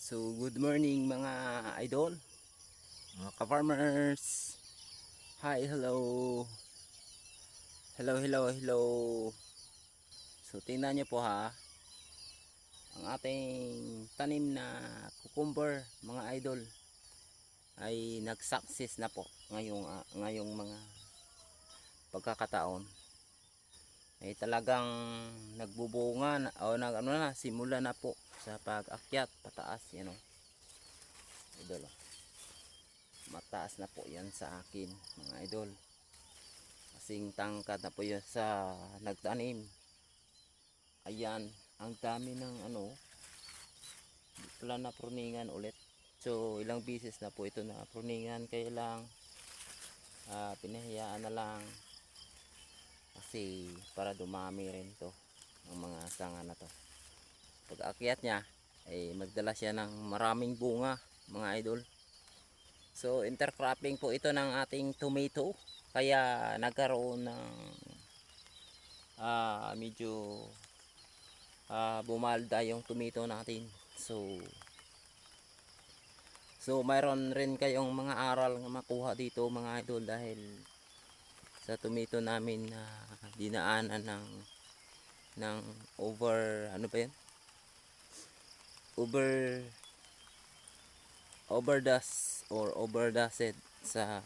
So good morning mga idol, mga ka-farmers. Hi, hello. Hello. So tingnan niyo po ha, ang ating tanim na cucumber mga idol ay nag-success na po ngayong mga pagkakataon. Ay talagang nagbubunga na, o simula na po sa pag-akyat pataas, yan o. Idol, mataas na po yan sa akin mga idol, kasing tangkad na po yun sa nagtanim. Ayan, ang dami ng di pala na pruningan ulit. So ilang bisis na po ito na pruningan, kaya lang pinahayaan na lang kasi para dumami rin to ang mga sanga na to. Pag akyat niya ay magdala siya ng maraming bunga mga idol. So intercropping po ito ng ating tomato, kaya nagkaroon ng medyo bumalda yung tomato natin. So mayroon rin kayong mga aral na makuha dito mga idol, dahil sa tomato namin na dinaanan ng overdosed sa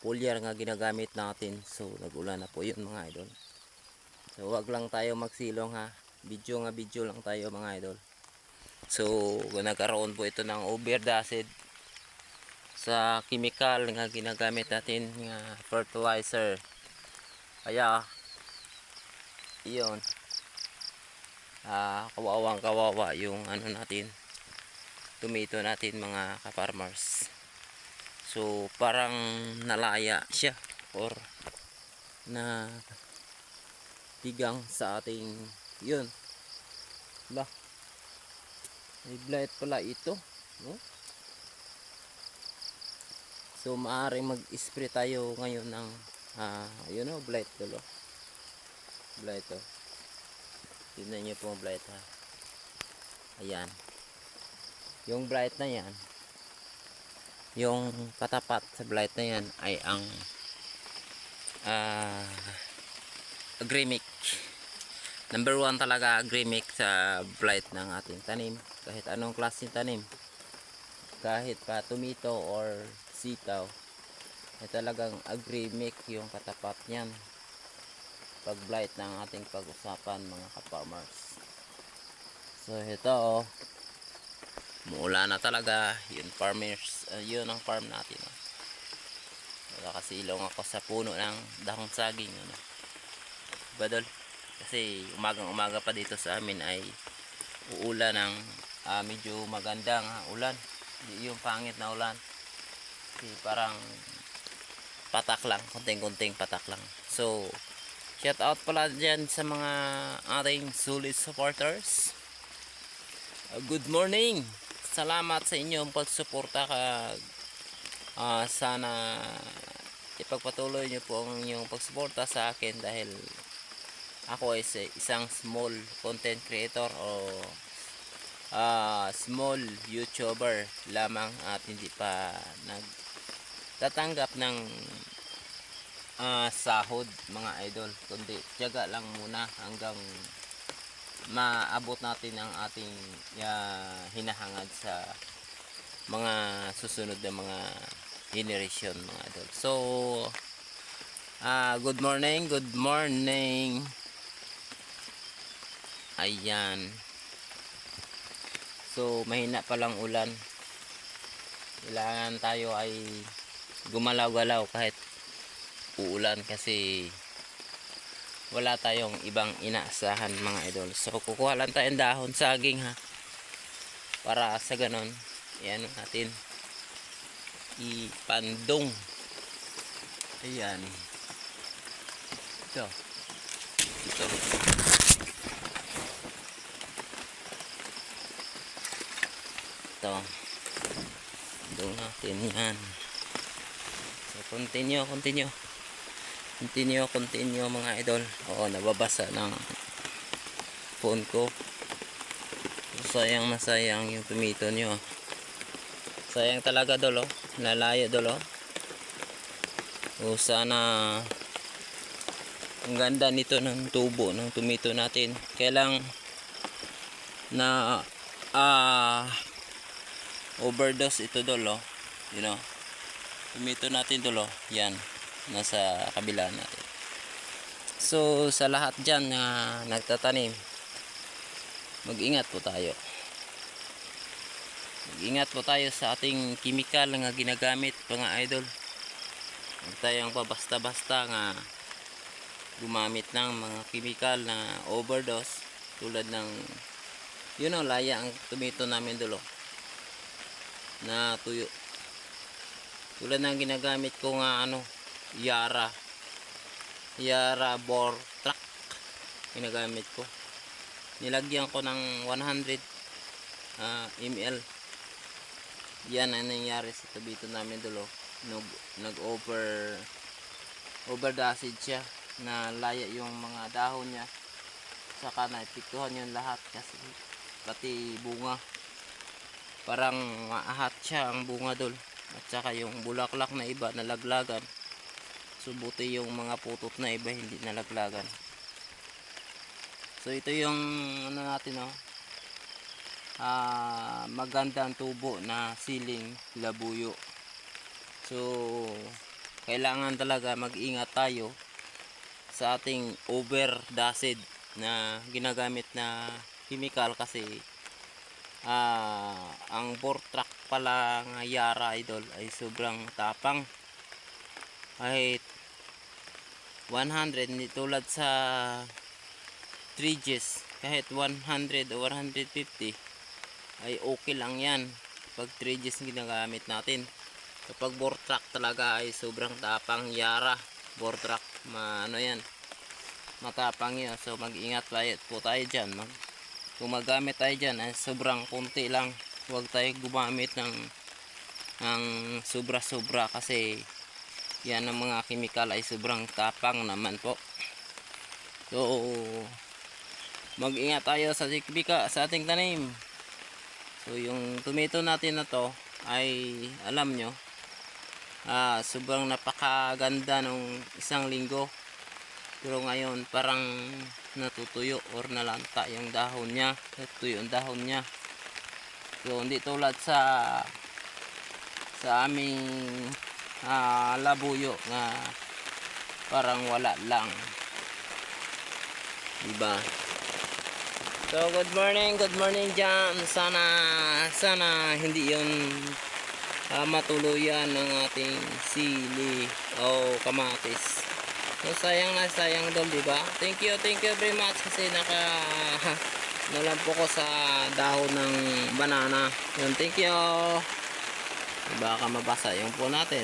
foliar nga ginagamit natin. So nagulan na po yun mga idol. So wag lang tayo magsilong ha, video lang tayo mga idol. So nagkaroon po ito ng overdosed sa chemical nga ginagamit natin nga fertilizer, kaya iyon kawawa yung natin, tomato natin mga ka-farmers. So parang nalaya siya or na tigang sa ating yun ba, may blight pala ito, no? So maaaring mag-spray tayo ngayon ng blight tulo. Blight to. Tingnan niyo po ang blight ha. Ayan. Yung blight na yan, yung katapat sa blight na yan ay ang Agremic. Number 1 talaga Agremic sa blight ng ating tanim. Kahit anong klaseng tanim, kahit pa tomato or sitaw, ay talagang Agremic yung katapat niyan pag blight ng ating pag-usapan mga ka-farmers. So ito muula na talaga yun, farmers, yun ang farm natin. Nakasilong ako sa puno ng dahong saging badol, kasi umaga pa dito sa amin ay uulan ng medyo magandang ulan, yung pangit na ulan. Parang patak lang, konting patak lang. So shout out pala dyan sa mga ating solid supporters. Good morning, salamat sa inyong pagsuporta. Sana ipagpatuloy nyo po ang inyong pagsuporta sa akin, dahil ako ay isang small content creator o small YouTuber lamang, at hindi pa nagtatanggap ng sahod mga idol, kundi tiyaga lang muna hanggang maabot natin ang ating hinahangad sa mga susunod na mga generation mga idol. So good morning. Ayan, so mahina pa lang ulan, kailangan tayo ay gumalaw-galaw kahit uulan, kasi wala tayong ibang inaasahan mga idol. So kukuha lang tayong dahon saging ha, para sa ganon yan natin ipandong. Ayan, ito dong natin yan. So continue mga idol. Oo, nababasa ng phone ko. sayang na sayang yung tomato nyo. Sayang talaga dolo. Nalayo dolo. O sana ang ganda nito ng tubo ng tomato natin. Kailang na overdose ito dolo. You know. Tomato natin dolo. Yan. Nasa kabila natin. So sa lahat dyan na nagtatanim, mag-ingat po tayo. Mag-ingat po tayo sa ating chemical na ginagamit mga idol. Huwag tayong basta-basta nga gumamit ng mga chemical na overdose tulad ng laya ang tomato namin dulo na tuyo. Tulad ng ginagamit ko nga Yara bore track ginagamit ko. Nilagyan ko ng 100 ml. Yan ang nangyari sa tomato namin dulo. Overdose siya na laya yung mga dahon niya. Saka naipiktuhan yung lahat kasi pati bunga. Parang maahat siya ang bunga dol. At saka yung bulaklak na iba nalaglagan. Subuti yung mga putot na iba hindi nalaglagan. So ito yung natin magandang tubo na siling labuyo. So kailangan talaga mag-ingat tayo sa ating overdosed na ginagamit na chemical kasi ang Vortrac pala ng Yara idol ay sobrang tapang. Kahit 100 hindi tulad sa 3Gs, kahit 100 o 150 ay okay lang yan pag 3Gs ginagamit natin. Kapag Vortrac talaga ay sobrang tapang. Yara Vortrac yan, matapang yun. So mag-ingat po tayo dyan. Kung magamit tayo dyan ay sobrang kunti lang. Huwag tayo gumamit ng sobra-sobra kasi yan ang mga chemical ay sobrang tapang naman po. So mag-ingat tayo sa ating tanim. So yung tomato natin na to ay alam nyo sobrang napakaganda nung isang linggo, pero ngayon parang natutuyo or nalanta yung dahon niya, natutuyo yung dahon niya. So hindi tulad sa aming labuyo na parang wala lang, diba? So good morning dyan. Sana hindi yun matuluyan ng ating sili o kamatis. So sayang na sayang doon, diba? Thank you very much kasi nalampo ko sa dahon ng banana. Yun, thank you. Baka mabasa yung po natin.